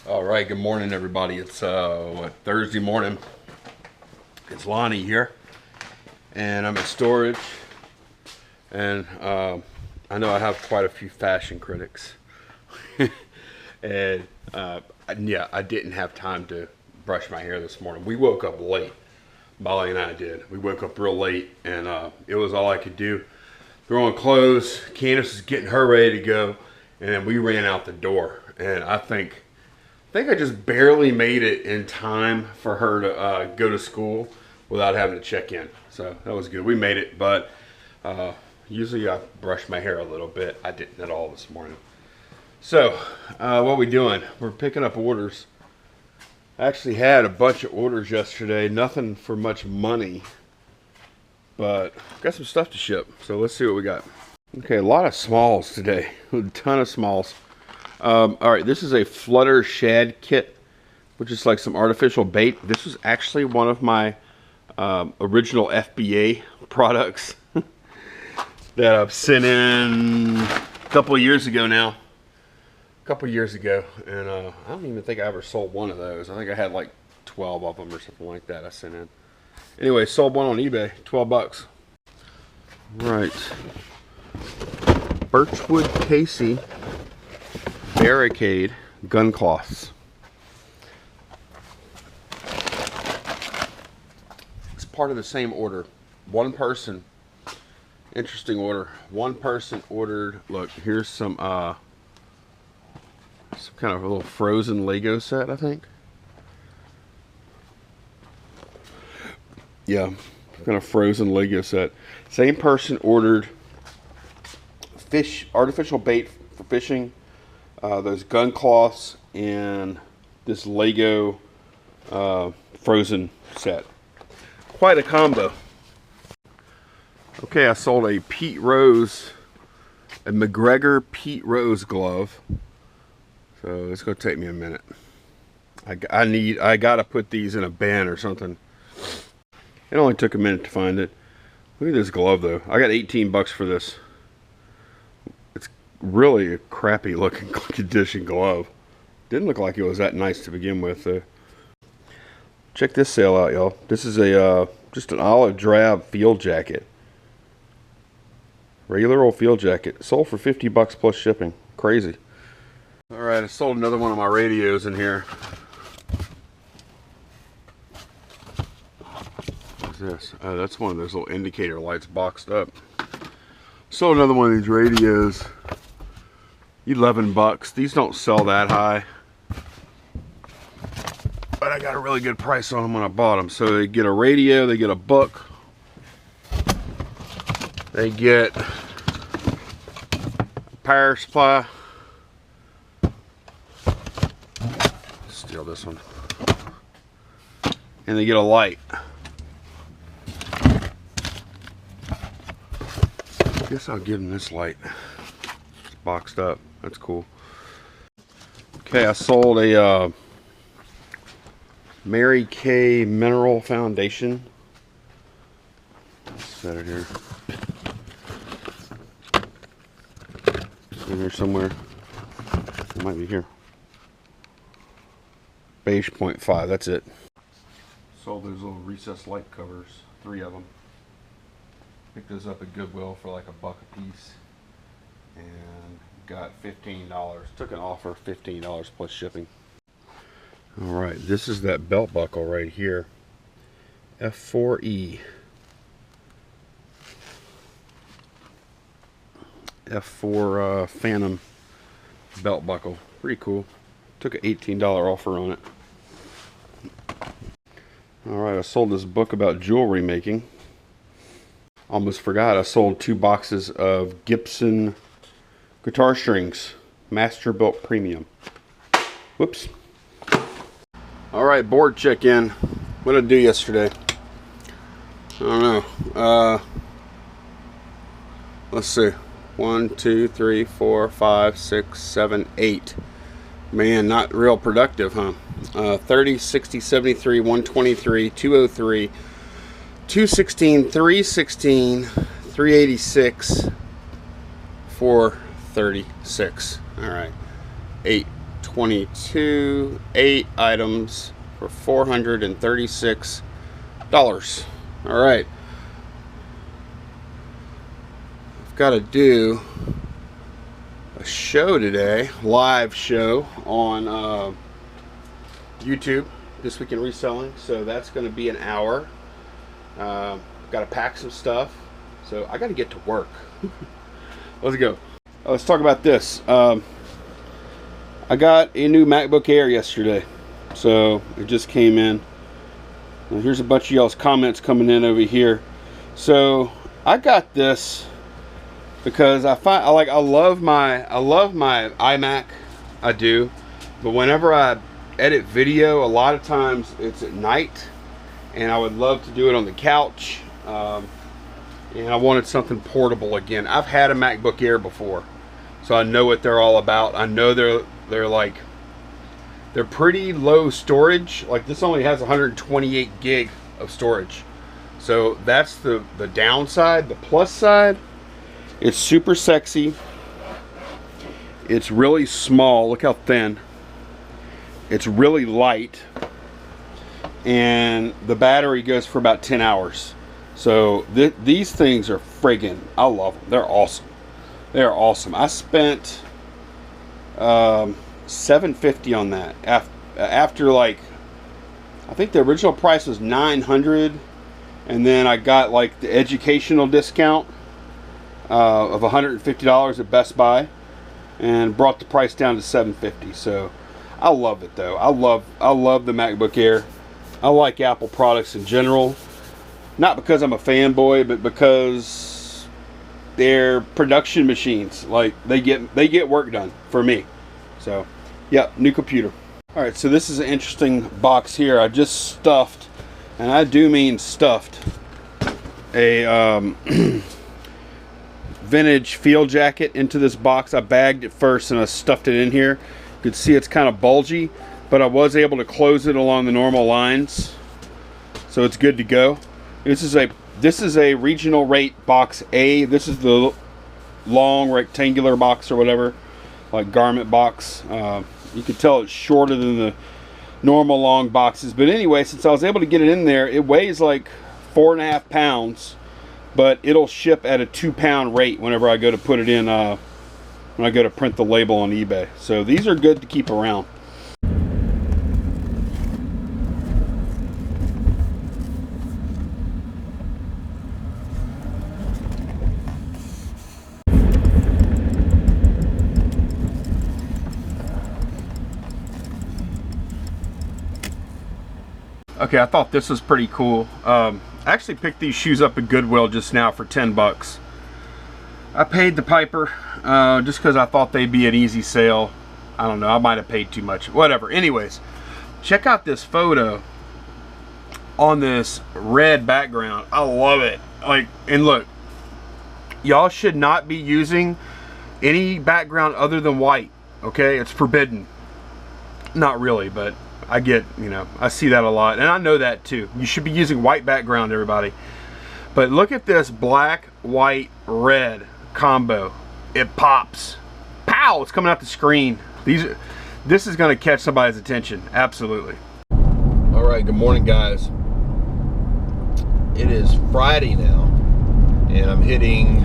All right, good morning, everybody. It's Thursday morning. It's Lonnie here, and I'm at storage. And I know I have quite a few fashion critics, and yeah, I didn't have time to brush my hair this morning. We woke up late. Molly and I did. We woke up real late, and it was all I could do. Throw on clothes. Candace was getting her ready to go, and then we ran out the door. And I think I just barely made it in time for her to go to school without having to check in. So that was good. We made it, but usually I brush my hair a little bit. I didn't at all this morning. So what we doing? We're picking up orders. I actually had a bunch of orders yesterday. Nothing for much money, but got some stuff to ship. So let's see what we got. Okay, a lot of smalls today. A ton of smalls. All right, this is a flutter shad kit, which is like some artificial bait. This was actually one of my original FBA products that I've sent in a couple of years ago now. And I don't even think I ever sold one of those. I think I had like 12 of them or something like that I sent in. Anyway, sold one on eBay, 12 bucks. Right. Birchwood Casey Barricade gun cloths. It's part of the same order. One person, interesting order. One person ordered, look, here's some kind of a little Frozen Lego set, I think. Yeah, kind of Frozen Lego set. Same person ordered artificial bait for fishing, those gun cloths, and this Lego Frozen set. Quite a combo. Okay, I sold a McGregor Pete Rose glove. So it's gonna take me a minute. I gotta put these in a bin or something. It only took a minute to find it. Look at this glove though. I got 18 bucks for this. It's really a crappy looking condition glove. Didn't look like it was that nice to begin with. Check this sale out, y'all. This is a just an olive drab field jacket. Regular old field jacket. Sold for 50 bucks plus shipping. Crazy. Alright, I sold another one of my radios in here. What's this? Oh, that's one of those little indicator lights boxed up. Sold another one of these radios. 11 bucks. These don't sell that high, but I got a really good price on them when I bought them. So they get a radio, they get a book, they get a power supply. Steal this one. And they get a light. I guess I'll give them this light. It's boxed up. That's cool. Okay, I sold a Mary Kay Mineral Foundation. Let's set it here. In here somewhere. It might be here. Beige 0.5, that's it. Sold those little recessed light covers, 3 of them. Picked those up at Goodwill for like $1 a piece. And got $15. Took an offer, $15 plus shipping. Alright, this is that belt buckle right here. F4E. F4 Phantom belt buckle. Pretty cool. Took an $18 offer on it. Alright, I sold this book about jewelry making. Almost forgot, I sold 2 boxes of Gibson guitar strings. Master Built Premium. Whoops. Alright, board check-in. What did I do yesterday? I don't know. Let's see. 1, 2, 3, 4, 5, 6, 7, 8. Man, not real productive, huh? 30, 60, 73, 123, 203, 216, 316, 386, 436. All right. 8, 22, 8 items for $436. All right. I've got to do a show today, live show on YouTube, This Week in Reselling. So that's going to be an hour. Got to pack some stuff. So I got to get to work. Let's go. Let's talk about this. I got a new MacBook Air yesterday. So it just came in. Now here's a bunch of y'all's comments coming in over here. So I got this because I love my iMac. I do. But whenever I edit video, a lot of times it's at night, and I would love to do it on the couch. And I wanted something portable again. I've had a MacBook Air before, so I know what they're all about. I know they're pretty low storage. Like this only has 128 gig of storage, so that's the downside. The plus side, it's super sexy. It's really small. Look how thin. It's really light, and the battery goes for about 10 hours. So these things are friggin', I love them. They're awesome. They're awesome. I spent $750 on that. After, like, I think the original price was $900, and then I got like the educational discount of $150 at Best Buy, and brought the price down to $750. So I love it though. I love the MacBook Air. I like Apple products in general. Not because I'm a fanboy, but because they're production machines. Like they get work done for me. So, yeah, new computer. All right, so this is an interesting box here. I just stuffed, and I do mean stuffed, a vintage field jacket into this box. I bagged it first, and I stuffed it in here. You can see it's kind of bulgy, but I was able to close it along the normal lines, so it's good to go. This is a regional rate box A. This is the long rectangular box or whatever, like garment box. You can tell it's shorter than the normal long boxes. But anyway, since I was able to get it in there, it weighs like 4.5 pounds, but it'll ship at a 2-pound rate whenever I go to put it in, when I go to print the label on eBay. So these are good to keep around. Okay, I thought this was pretty cool. I actually picked these shoes up at Goodwill just now for 10 bucks. I paid the piper just because I thought they'd be an easy sale. I don't know, I might have paid too much. Whatever. Anyways, check out this photo on this red background. I love it. Like, and look, y'all should not be using any background other than white. Okay, it's forbidden. Not really, but I get, you know, I see that a lot, and I know that too. You should be using white background, everybody. But look at this black, white, red combo. It pops. Pow! It's coming out the screen. This is going to catch somebody's attention. Absolutely. All right, good morning, guys. It is Friday now, and I'm hitting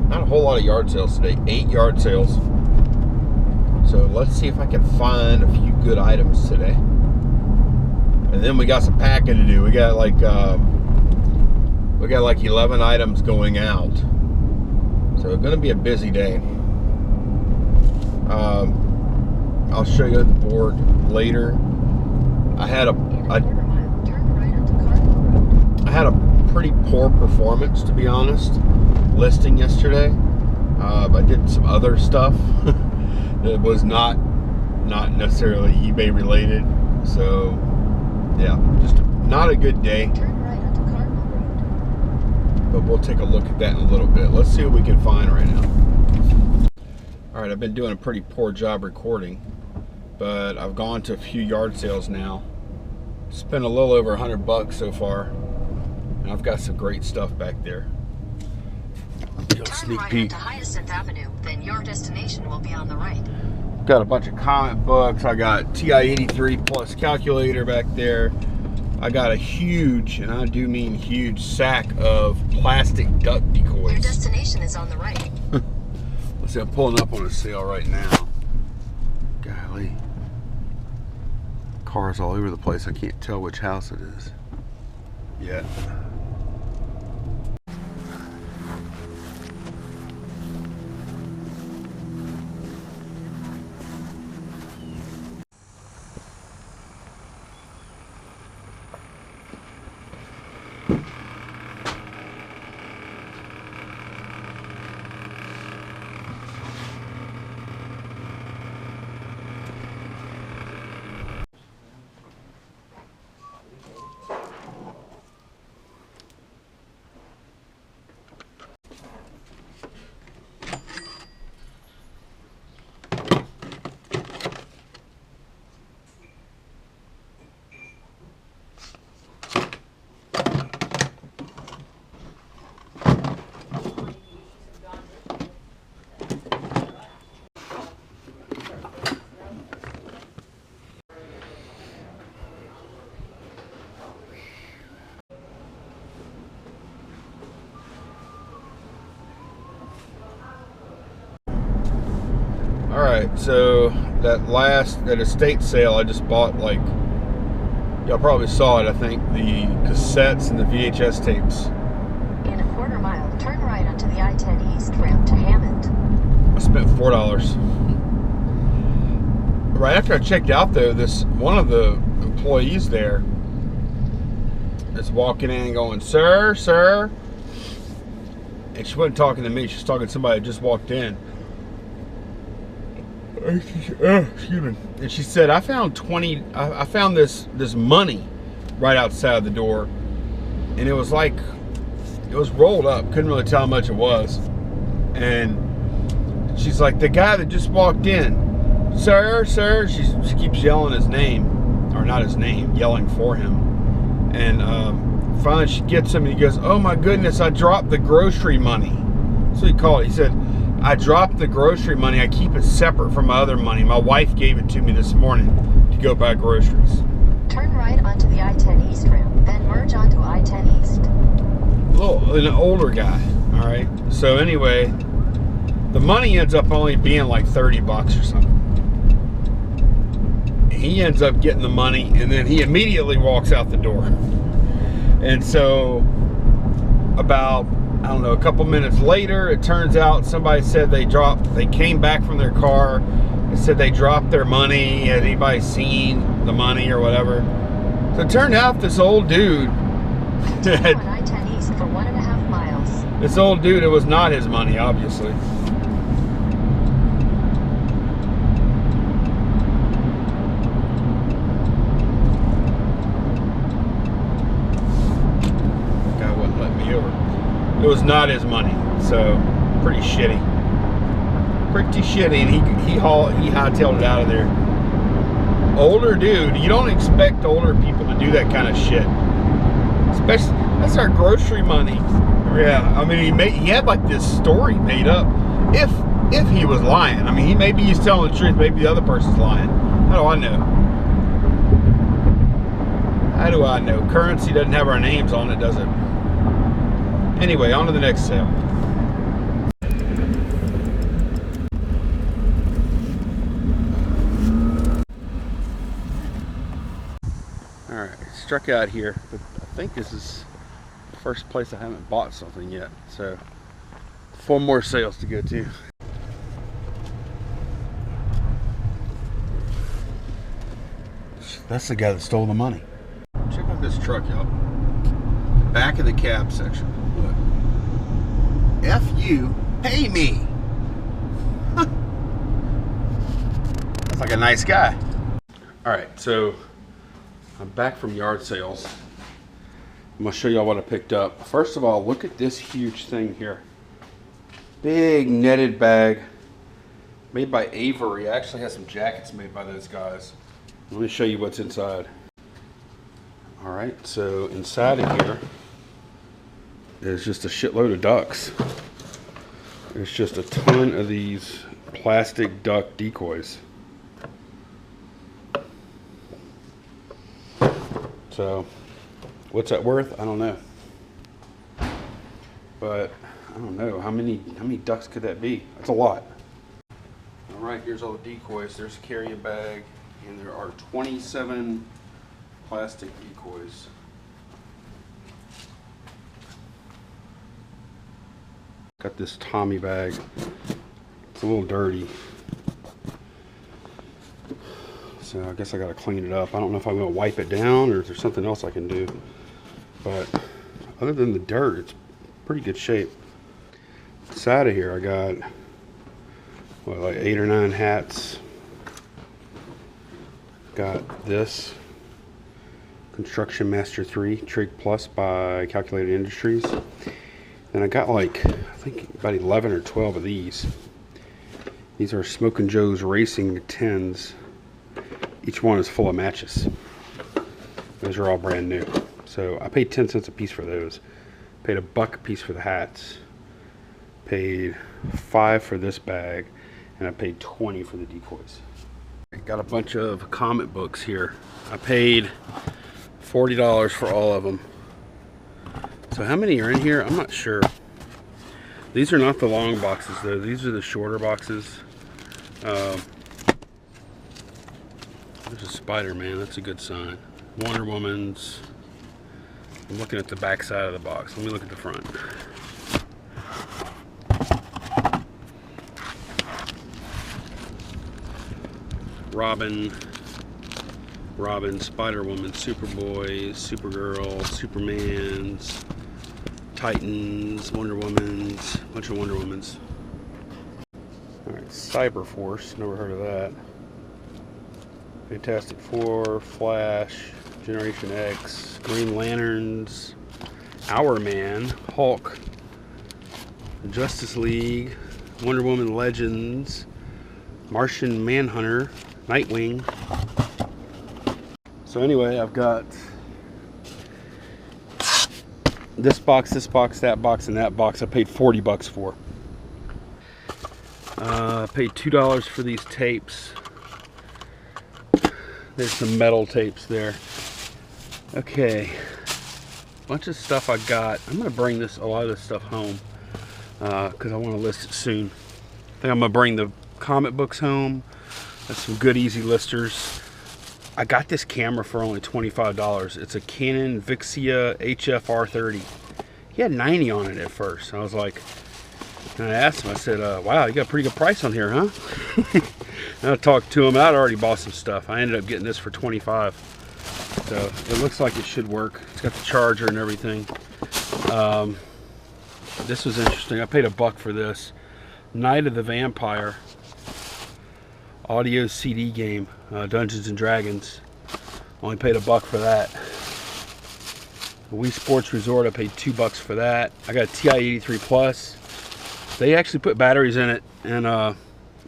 not a whole lot of yard sales today. 8 yard sales. So let's see if I can find a few good items today. And then we got some packing to do. We got like 11 items going out. So it's gonna be a busy day. I'll show you the board later. I had a pretty poor performance, to be honest, listing yesterday. I did some other stuff. It was not necessarily eBay related, so yeah, just not a good day. But we'll take a look at that in a little bit. Let's see what we can find right now. All right, I've been doing a pretty poor job recording, but I've gone to a few yard sales now. Spent a little over 100 bucks so far, and I've got some great stuff back there. Turn right onto Hyacinth Avenue, then your destination will be on the right. Got a bunch of comic books. I got TI-83 Plus calculator back there. I got a huge, and I do mean huge, sack of plastic duck decoys. Your destination is on the right. Let's see, I'm pulling up on a sale right now. Golly. Cars all over the place. I can't tell which house it is yet. Alright, so that estate sale I just bought, like, y'all probably saw it, I think, the cassettes and the VHS tapes. In a quarter mile, turn right onto the I-10 East ramp to Hammond. I spent $4. Right after I checked out, though, one of the employees there is walking in and going, "Sir, sir." And she wasn't talking to me, she was talking to somebody that just walked in. Excuse me. And she said, I found this money right outside the door, and it was rolled up. Couldn't really tell how much it was. And she's like, the guy that just walked in, "Sir, sir." She keeps yelling his name, or not his name, yelling for him. And finally she gets him, and he goes, "Oh my goodness, I dropped the grocery money." That's what he called it. He said, "I dropped the grocery money. I keep it separate from my other money. My wife gave it to me this morning to go buy groceries." Turn right onto the I-10 East ramp, then merge onto I-10 East. An older guy. All right. So anyway, the money ends up only being like $30 or something. He ends up getting the money, and then he immediately walks out the door. And so about, I don't know, a couple minutes later, it turns out somebody said they came back from their car. They said they dropped their money. Had anybody seen the money or whatever? So it turned out this old dude Continue on I-10 East for 1.5 miles. This old dude, it was not his money, obviously. Guy wouldn't let me over. It was not his money, so pretty shitty. Pretty shitty, and he hightailed it out of there. Older dude, you don't expect older people to do that kind of shit. Especially, that's our grocery money. Yeah, I mean, he had like this story made up. If he was lying, I mean, maybe he's telling the truth, maybe the other person's lying. How do I know? How do I know? Currency doesn't have our names on it, does it? Anyway, on to the next sale. Alright, struck out here, but I think this is the first place I haven't bought something yet. So, 4 more sales to go to. That's the guy that stole the money. Check out this truck, y'all. Back of the cab section. Look. F you, pay me. That's like a nice guy. Alright, so I'm back from yard sales. I'm gonna show y'all what I picked up. First of all, look at this huge thing here. Big netted bag made by Avery. I actually have some jackets made by those guys. Let me show you what's inside. All right, so inside of here is just a shitload of ducks. There's just a ton of these plastic duck decoys. So what's that worth? I don't know. But I don't know how many ducks could that be? That's a lot. All right, here's all the decoys. There's a carrying bag, and there are 27 plastic decoys. Got this Tommy bag. It's a little dirty, so I guess I gotta clean it up. I don't know if I'm gonna wipe it down or if there's something else I can do. But other than the dirt, it's pretty good shape. Inside of here, I got what, like 8 or 9 hats. Got this Construction Master 3 Trig Plus by Calculated Industries. Then I got like, I think about 11 or 12 of these. These are Smokin' Joe's Racing 10s. Each one is full of matches. Those are all brand new. So I paid 10 cents a piece for those. Paid $1 a piece for the hats. Paid $5 for this bag. And I paid $20 for the decoys. I got a bunch of comic books here. I paid $40 for all of them. So how many are in here? I'm not sure. These are not the long boxes though. These are the shorter boxes. There's a Spider-Man. That's a good sign. Wonder Woman's. I'm looking at the back side of the box. Let me look at the front. Robin, Spider-Woman, Superboy, Supergirl, Superman's, Titans, Wonder Woman's, a bunch of Wonder Woman's. Alright, Cyber Force, never heard of that. Fantastic Four, Flash, Generation X, Green Lanterns, Hourman, Hulk, Justice League, Wonder Woman Legends, Martian Manhunter, Nightwing. So anyway, I've got this box, that box, and that box. I paid $40 for. I paid $2 for these tapes. There's some metal tapes there. Okay, bunch of stuff I got. I'm gonna bring a lot of this stuff home because I want to list it soon. I think I'm gonna bring the comic books home. That's some good easy listers. I got this camera for only $25. It's a Canon Vixia HF-R30. He had 90 on it at first. I was like, and I asked him, I said, wow, you got a pretty good price on here, huh? And I talked to him. I'd already bought some stuff. I ended up getting this for $25. So it looks like it should work. It's got the charger and everything. This was interesting. I paid $1 for this. Night of the Vampire audio CD game, Dungeons and Dragons. Only paid $1 for that. The Wii Sports Resort, I paid $2 for that. I got a TI-83 Plus. They actually put batteries in it, and I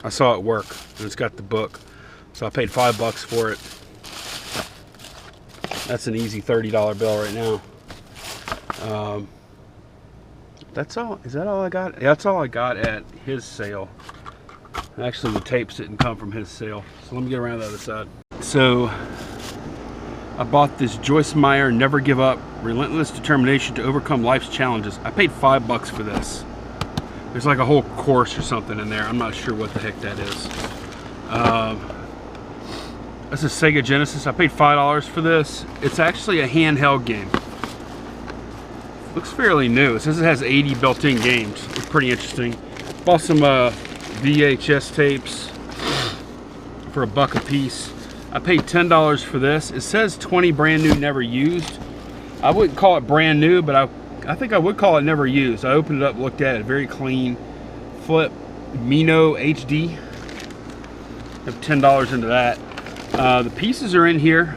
saw it work. And it's got the book, so I paid $5 for it. That's an easy $30 bill right now. That's all. Is that all I got? Yeah, that's all I got at his sale. Actually, the tapes didn't come from his sale. So let me get around to the other side. So I bought this Joyce Meyer Never Give Up, Relentless Determination to Overcome Life's Challenges. I paid $5 for this. There's like a whole course or something in there. I'm not sure what the heck that is. This is Sega Genesis. I paid $5 for this. It's actually a handheld game. Looks fairly new. It says it has 80 built-in games. It's pretty interesting. Bought some VHS tapes for $1 a piece. I paid $10 for this. It says 20 brand new, never used. I wouldn't call it brand new, but I think I would call it never used. I opened it up, looked at it, very clean. Flip Mino HD. I have $10 into that. The pieces are in here.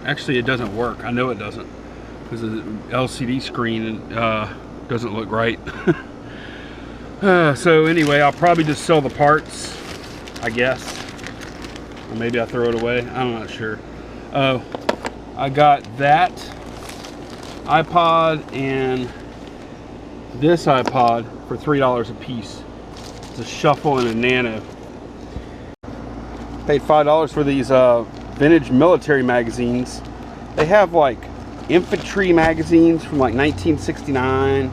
Actually, it doesn't work. I know it doesn't, because the LCD screen doesn't look right. So anyway, I'll probably just sell the parts, I guess. Or maybe I'll throw it away. I'm not sure. I got that iPod and this iPod for $3 a piece. It's a Shuffle and a Nano. Paid $5 for these vintage military magazines. They have like infantry magazines from like 1969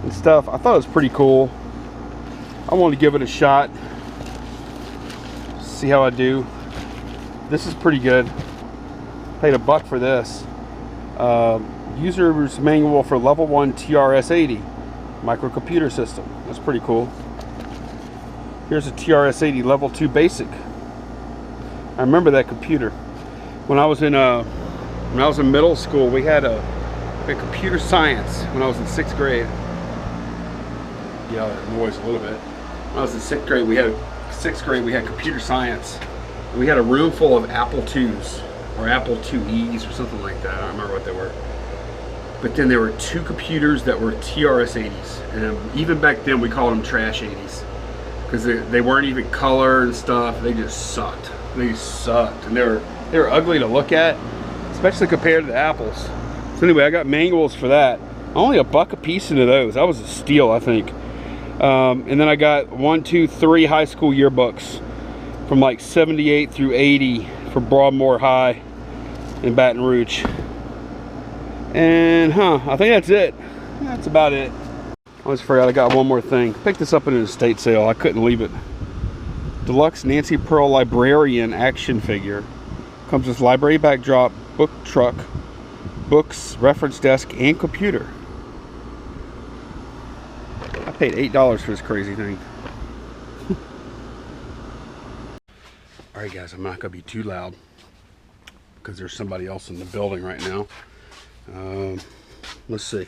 and stuff. I thought it was pretty cool. I wanted to give it a shot, see how I do. This is pretty good. Paid $1 for this. User's manual for level 1 TRS-80 microcomputer system. That's pretty cool. Here's a TRS-80 level 2 basic. I remember that computer. When I was in middle school, we had a computer science when I was in 6th grade. Yeah, that noise a little bit. When I was in 6th grade, we had computer science. We had a room full of Apple IIs or Apple IIes or something like that. I don't remember what they were. But then there were 2 computers that were TRS-80s, and even back then we called them trash 80s because they weren't even color and stuff. They just sucked. They sucked, and they were ugly to look at, especially compared to the Apples. So anyway, I got manuals for that. Only $1 a piece into those. That was a steal, I think. And then I got 1, 2, 3 high school yearbooks from like 78 through 80 for Broadmoor High in Baton Rouge. And I think that's it. That's about it. I almost forgot I got one more thing. Picked this up in an estate sale. I couldn't leave it. Deluxe Nancy Pearl Librarian action figure. Comes with library backdrop, book truck, books, reference desk, and computer. I paid $8 for this crazy thing. Alright guys, I'm not going to be too loud because there's somebody else in the building right now. Let's see.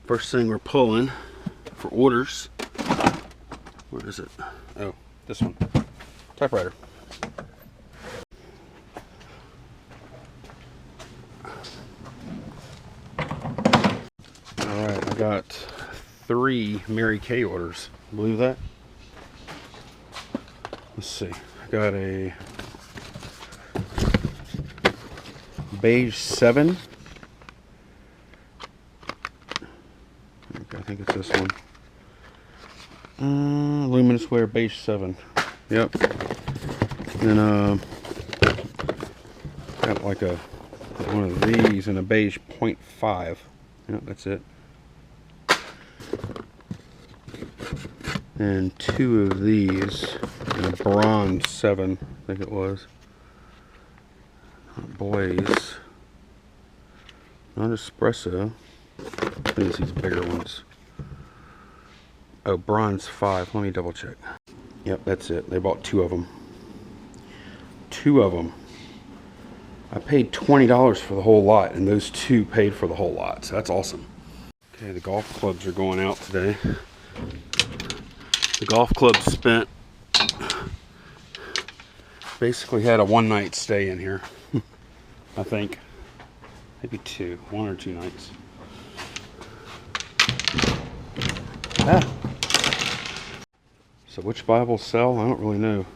First thing we're pulling for orders. Where is it? Oh, this one. Typewriter. Alright, I got 3 Mary Kay orders. Believe that? Let's see. I got a beige 7. Okay, I think it's this one. Luminous wear beige 7. Yep. And got like one of these and a beige 0.5. Yep, that's it. And 2 of these and a bronze 7, I think it was. Not Blaze. Not espresso. I think it's these bigger ones. Oh, bronze 5. Let me double check. Yep, that's it. They bought 2 of them. 2 of them. I paid $20 for the whole lot, and those 2 paid for the whole lot. So that's awesome. Okay, the golf clubs are going out today. The golf club spent, basically had a 1-night stay in here. I think. Maybe 2. 1 or 2 nights. So which Bibles sell? I don't really know.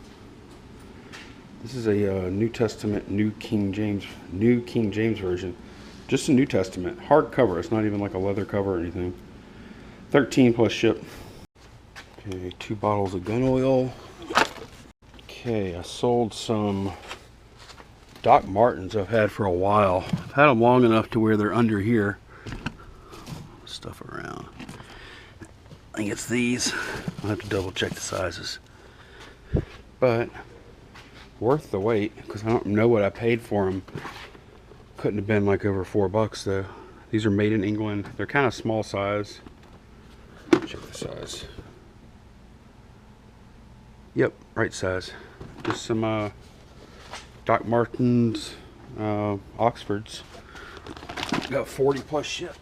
This is a New Testament, New King James version. Just a New Testament. Hardcover. It's not even like a leather cover or anything. 13 plus ship. Okay, 2 bottles of gun oil. Okay, I sold some Doc Martens I've had for a while. I've had them long enough to where they're under here. Stuff around. I think it's these. I'll have to double check the sizes. But worth the wait because I don't know what I paid for them. Couldn't have been like over $4 though. These are made in England. They're kind of small size. Check the size. Yep, right size. Just some Doc Martens Oxfords. Got 40 plus ship.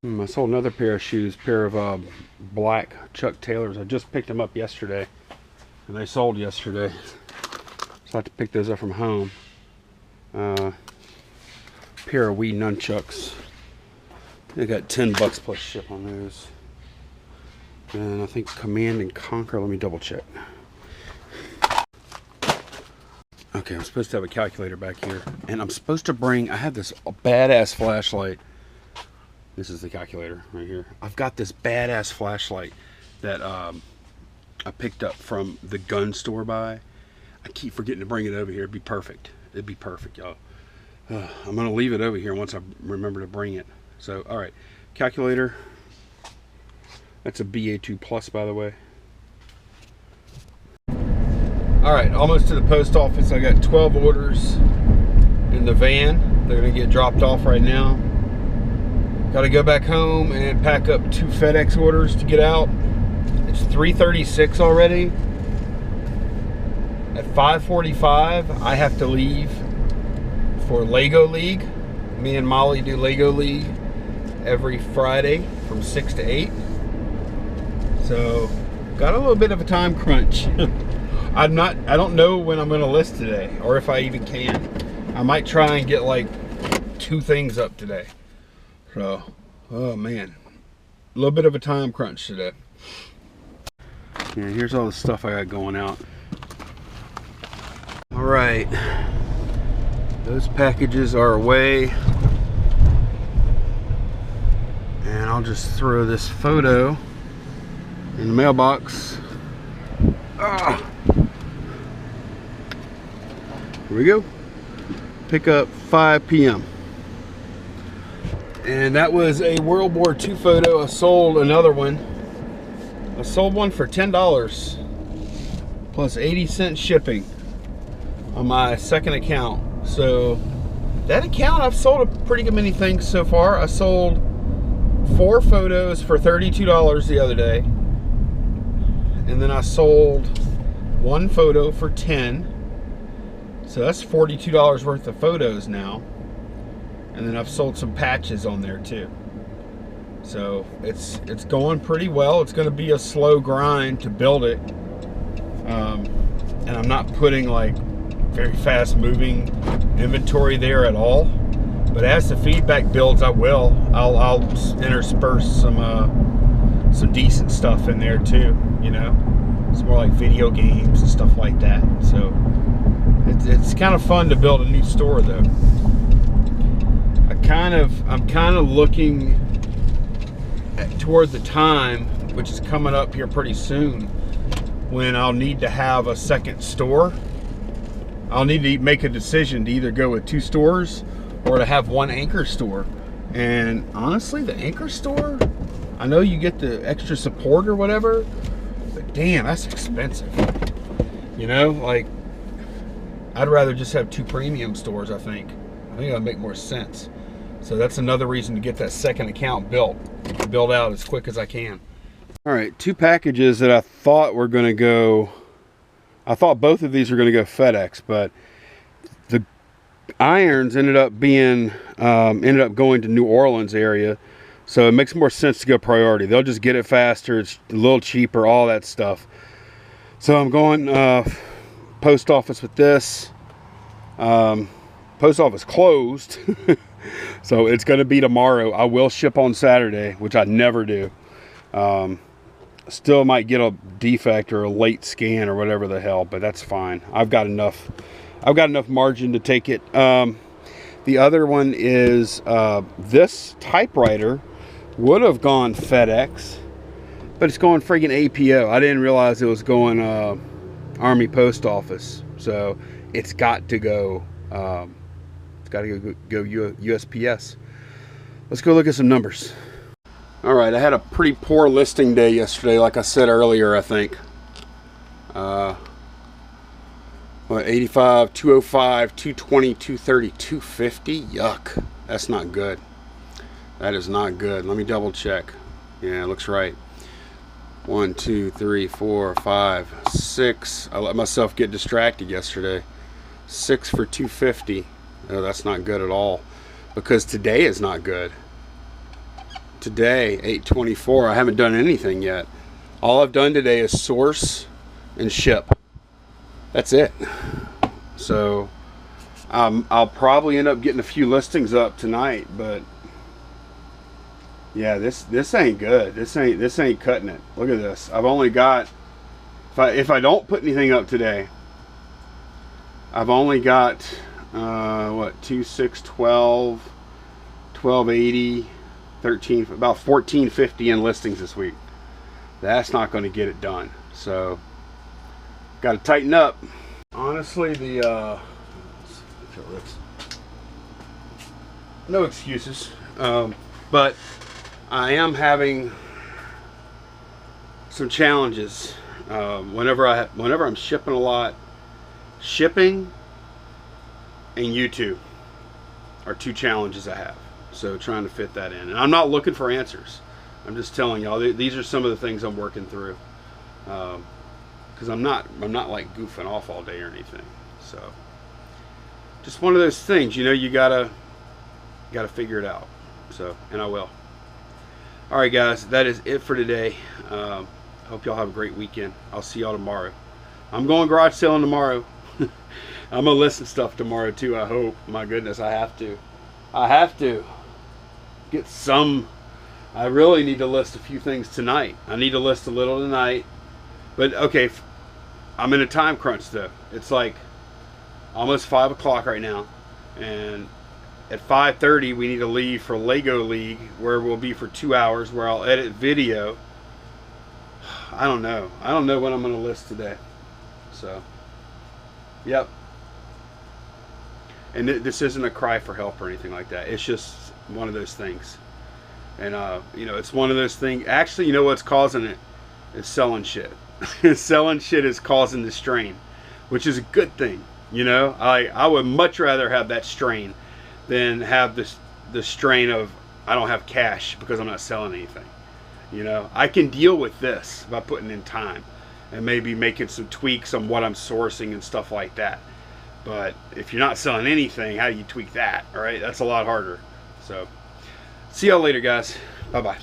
I sold another pair of shoes, pair of black Chuck Taylors. I just picked them up yesterday, and they sold yesterday. So I have to pick those up from home. Pair of wee nunchucks. I got $10 plus ship on those. And I think Command and Conquer. Let me double check. Okay, I'm supposed to have a calculator back here, and I'm supposed to bring. I have this badass flashlight. This is the calculator right here. I've got this badass flashlight that I picked up from the gun store by. I keep forgetting to bring it over here. It'd be perfect. It'd be perfect, y'all. I'm going to leave it over here once I remember to bring it. So, all right. Calculator. That's a BA2 Plus, by the way. All right, almost to the post office. I got 12 orders in the van. They're going to get dropped off right now. Got to go back home and pack up 2 FedEx orders to get out. It's 3:36 already. At 5:45, I have to leave for Lego League. Me and Molly do Lego League every Friday from 6 to 8. So, got a little bit of a time crunch. I don't know when I'm going to list today, or if I even can. I might try and get like 2 things up today. So, oh man, a little bit of a time crunch today. Yeah, here's all the stuff I got going out. All right, those packages are away, and I'll just throw this photo in the mailbox. Here we go. Pick up 5 p.m. And that was a World War II photo. I sold another one. I sold one for $10 plus 80-cent shipping on my second account. So that account, I've sold a pretty good many things so far. I sold 4 photos for $32 the other day. And then I sold 1 photo for $10. So that's $42 worth of photos now. And then I've sold some patches on there too. So it's going pretty well. It's going to be a slow grind to build it. And I'm not putting like very fast moving inventory there at all. But as the feedback builds, I'll intersperse some decent stuff in there too, you know. It's more like video games and stuff like that. So it's kind of fun to build a new store though. I'm kind of looking toward the time, which is coming up here pretty soon, when I'll need to have a second store. I'll need to make a decision to either go with 2 stores or to have 1 anchor store. And honestly, the anchor store, I know you get the extra support or whatever, but damn, that's expensive. You know, like, I'd rather just have 2 premium stores, I think. I think that'll make more sense. So that's another reason to get that second account built out as quick as I can. All right, 2 packages that I thought were going to go, I thought both of these were going to go FedEx, but the irons ended up going to New Orleans area. So it makes more sense to go priority. They'll just get it faster. It's a little cheaper, all that stuff. So I'm going post office with this. Post office closed. So it's going to be tomorrow. I will ship on Saturday, which I never do. Still might get a defect or a late scan or whatever the hell, but that's fine. I've got enough margin to take it. The other one is this typewriter would have gone FedEx, but it's going freaking APO. I didn't realize it was going Army Post Office, so it's got to go. Got to go USPS. Let's go look at some numbers. All right, I had a pretty poor listing day yesterday, like I said earlier. I think. 85, 205, 220, 230, 250. Yuck. That's not good. That is not good. Let me double check. Yeah, it looks right. 1, 2, 3, 4, 5, 6. I let myself get distracted yesterday. 6 for 250. No, that's not good at all, because today is not good. Today, 8/24, I haven't done anything yet. All I've done today is source and ship. That's it. So I'll probably end up getting a few listings up tonight, but yeah, this ain't good. This ain't cutting it. Look at this. I've only got, if I don't put anything up today, I've only got what, 2, 6, 12, 1280, 13, about 1450 in listings this week. That's not going to get it done. So got to tighten up. Honestly, no excuses. But I am having some challenges. Whenever I'm shipping a lot, shipping and YouTube are two challenges I have. So trying to fit that in, and I'm not looking for answers. I'm just telling y'all these are some of the things I'm working through. Because I'm not like goofing off all day or anything. So just one of those things, you know, you gotta figure it out. So, and I will. All right, guys, that is it for today. Hope y'all have a great weekend. I'll see y'all tomorrow. I'm going garage selling tomorrow. I'm gonna list stuff tomorrow too. I hope. My goodness, I have to get some. I really need to list a few things tonight. I need to list a little tonight. But okay, I'm in a time crunch though. It's like almost 5 o'clock right now, and at 5:30 we need to leave for Lego League, where we'll be for 2 hours, where I'll edit video. I don't know what I'm going to list today. So, yep. And this isn't a cry for help or anything like that. It's just one of those things. And you know, it's one of those things. Actually, you know what's causing it? It's selling shit. Selling shit is causing the strain, which is a good thing. You know, I would much rather have that strain than have the strain of I don't have cash because I'm not selling anything. You know, I can deal with this by putting in time and maybe making some tweaks on what I'm sourcing and stuff like that. But if you're not selling anything, how do you tweak that? All right, that's a lot harder. So, see y'all later, guys. Bye-bye.